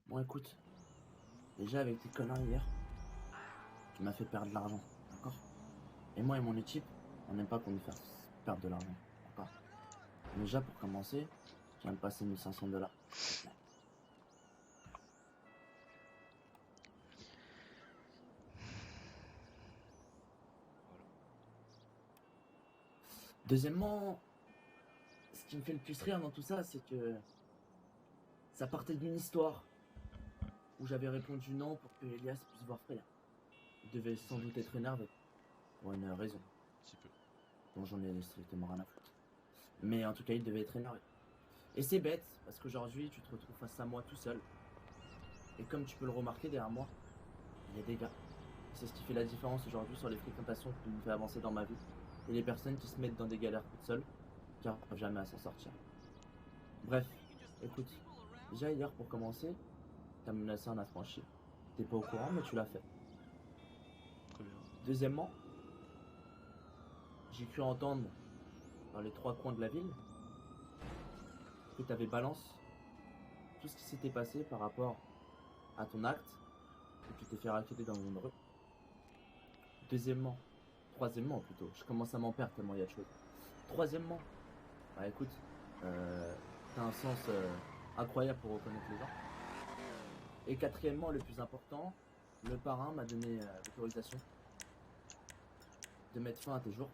Bon, écoute, déjà avec tes conneries hier, tu m'as fait perdre de l'argent, d'accord? Et moi et mon équipe, on n'aime pas qu'on nous fasse perdre de l'argent, d'accord? Déjà, pour commencer, je viens de passer 1500 $, s'il te plaît. Deuxièmement, ce qui me fait le plus rire dans tout ça, c'est que ça partait d'une histoire où j'avais répondu non pour que Elias puisse voir Freya. Il devait sans doute être énervé, pour une raison, Un petit peu. dont j'en ai strictement rien à foutre. Mais en tout cas, il devait être énervé. Et c'est bête, parce qu'aujourd'hui, tu te retrouves face à moi tout seul. Et comme tu peux le remarquer derrière moi, il y a des gars. C'est ce qui fait la différence aujourd'hui sur les fréquentations qui me fait avancer dans ma vie. Et les personnes qui se mettent dans des galères toutes seules, qui n'arrivent jamais à s'en sortir. Bref, écoute, déjà hier pour commencer, t'as menacé un affranchi. T'es pas au courant, mais tu l'as fait. Très bien. Deuxièmement, j'ai cru entendre dans les trois coins de la ville que t'avais balance tout ce qui s'était passé par rapport à ton acte et que tu t'es fait raqueter dans une rue. Troisièmement plutôt, je commence à m'en perdre tellement il y a de choses. Troisièmement, bah écoute, t'as un sens incroyable pour reconnaître les gens. Et quatrièmement, le plus important, le parrain m'a donné l'autorisation de mettre fin à tes jours.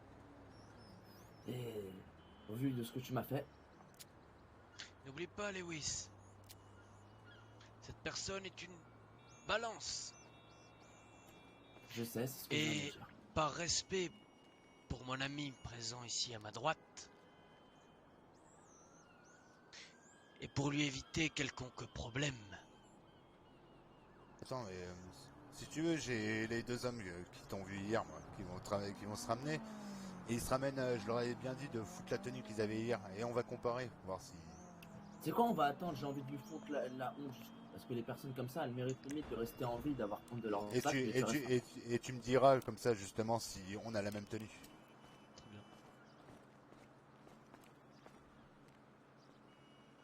Et au vu de ce que tu m'as fait, N'oublie pas, Lewis. Cette personne est une balance. je sais, c'est ce que je viens de Et dire. par respect pour mon ami présent ici à ma droite, et pour lui éviter quelconque problème, Attends, mais si tu veux, j'ai les deux hommes qui t'ont vu hier, moi, qui vont se ramener. Et ils se ramènent, je leur ai bien dit de foutre la tenue qu'ils avaient hier. Et on va comparer, voir si. C'est quoi, on va attendre, j'ai envie de lui foutre la honte. Parce que les personnes comme ça, elles méritent limite de rester en vie, d'avoir honte de leur Et sac, tu, mais et, tu tu, restes. et, tu- et tu me diras comme ça, justement, si on a la même tenue. Très bien.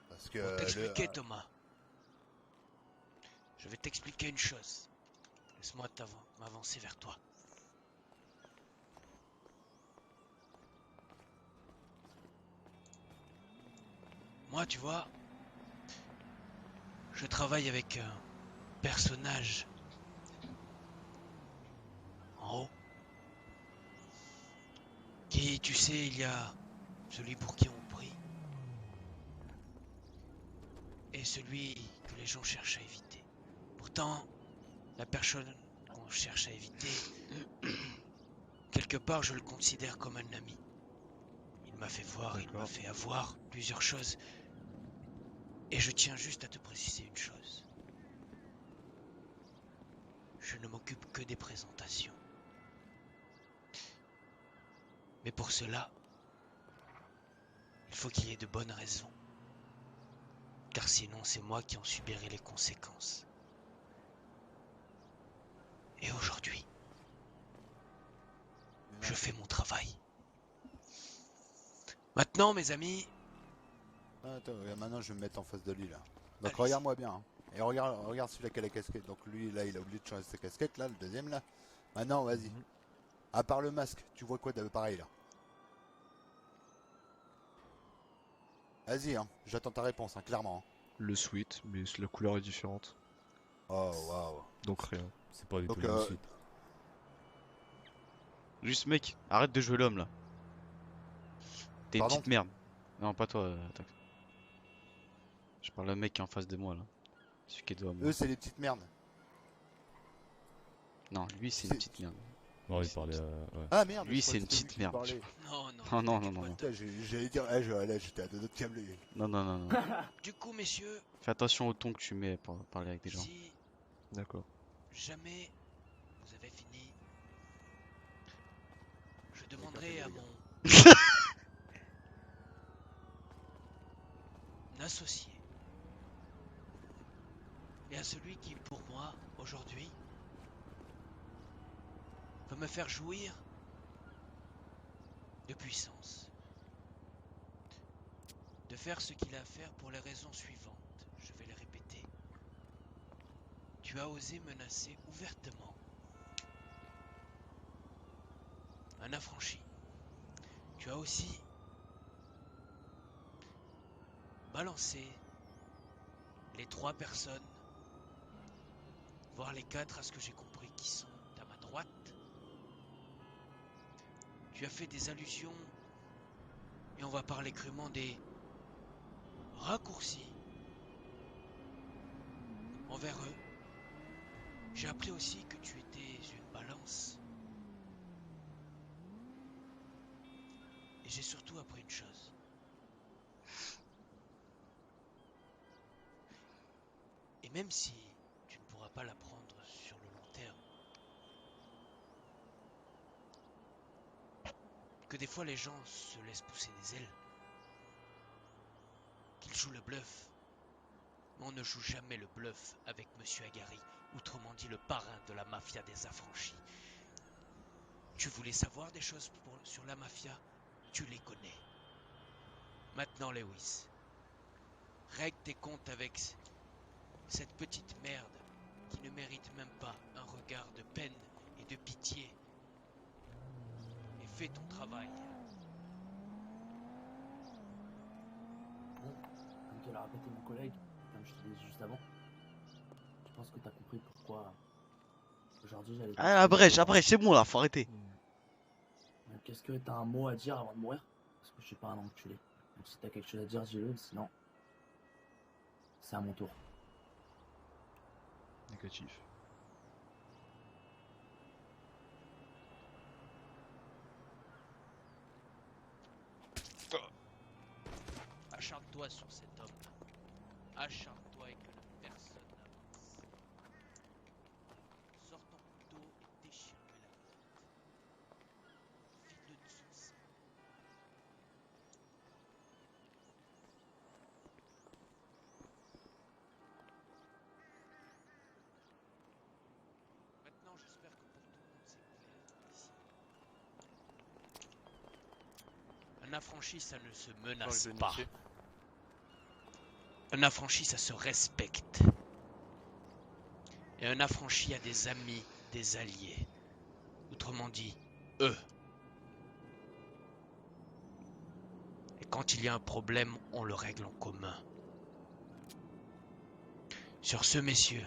Parce que pour t'expliquer, Thomas, je vais t'expliquer une chose. Laisse-moi m'avancer vers toi. Moi, tu vois, je travaille avec un personnage en haut. Qui, tu sais, il y a celui pour qui on prie. Et celui que les gens cherchent à éviter. Pourtant, la personne qu'on cherche à éviter, quelque part, je le considère comme un ami. Il m'a fait voir, il m'a D'accord. fait avoir plusieurs choses. Et je tiens juste à te préciser une chose. Je ne m'occupe que des présentations. Mais pour cela, il faut qu'il y ait de bonnes raisons. Car sinon, c'est moi qui en subirai les conséquences. Et aujourd'hui, je fais mon travail. Maintenant, mes amis, Attends, maintenant je vais me mettre en face de lui là. Donc allez-y. regarde-moi bien. Hein. Et regarde celui-là qui a la casquette. Donc lui là, il a oublié de changer sa casquette là, le deuxième là. Maintenant, vas-y. Mhm. À part le masque, tu vois quoi de pareil là? Vas-y, hein. J'attends ta réponse, hein, clairement. Hein. Le sweat, mais la couleur est différente. Oh waouh. Donc rien. C'est pas du tout Donc le même site. Juste mec, arrête de jouer l'homme là. T'es une pardon. petite merde. Non, pas toi, attends. Je parle au mec qui est en face de moi là. Celui qui est devant moi. Eux c'est les petites merdes. Non, lui c'est une C'est- petite merde. Non, Lui, il c'est parlait une ouais. Ah merde. Lui, je c'est croyais une que c'était petite lui qui merde. parlait. Non, non, Oh non, t'inquiète non, non, pas, non. Tom. Putain, j'allais dire, là j'étais à deux doigts de câbler. Non, non, non, non. Du coup, messieurs, Fais attention au ton que tu mets pour parler avec des gens. si D'accord. jamais vous avez fini, je bien demanderai fait, à les gars. mon associé et à celui qui, pour moi, aujourd'hui, peut me faire jouir de puissance, de faire ce qu'il a à faire pour les raisons suivantes. Je vais les répéter. Tu as osé menacer ouvertement un affranchi. Tu as aussi balancé les 3 personnes, voire les 4 à ce que j'ai compris, qui sont à ma droite. Tu as fait des allusions, et on va parler crûment, des raccourcis envers eux. J'ai appris aussi que tu étais une balance. Et j'ai surtout appris une chose. Et même si tu ne pourras pas l'apprendre sur le long terme, que des fois les gens se laissent pousser des ailes, qu'ils jouent le bluff, mais on ne joue jamais le bluff avec Monsieur Agari, autrement dit le parrain de la mafia des affranchis. Tu voulais savoir des choses sur la mafia? Tu les connais. Maintenant, Lewis, règle tes comptes avec cette petite merde qui ne mérite même pas un regard de peine et de pitié. Et fais ton travail. Bon, comme te l'a répété mon collègue, comme je te l'ai dit juste avant, je pense que t'as compris pourquoi aujourd'hui j'allais Ah, abrège, c'est bon là, faut arrêter. Qu'est-ce que t'as un mot à dire avant de mourir? Parce que je suis pas un enculé. Donc si t'as quelque chose à dire, dis-le, sinon c'est à mon tour. Négatif. Acharne-toi sur cet homme. Acharne-toi et que personne n'avance. Sors ton couteau et déchire-lui la tête. Vide-le de son sang. Maintenant, j'espère que pour tout le monde c'est clair ici. Un affranchi, ça ne se menace pas. Un affranchi, ça se respecte. Et un affranchi a des amis, des alliés. Autrement dit, eux. Et quand il y a un problème, on le règle en commun. Sur ce, messieurs,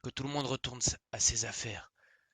que tout le monde retourne à ses affaires.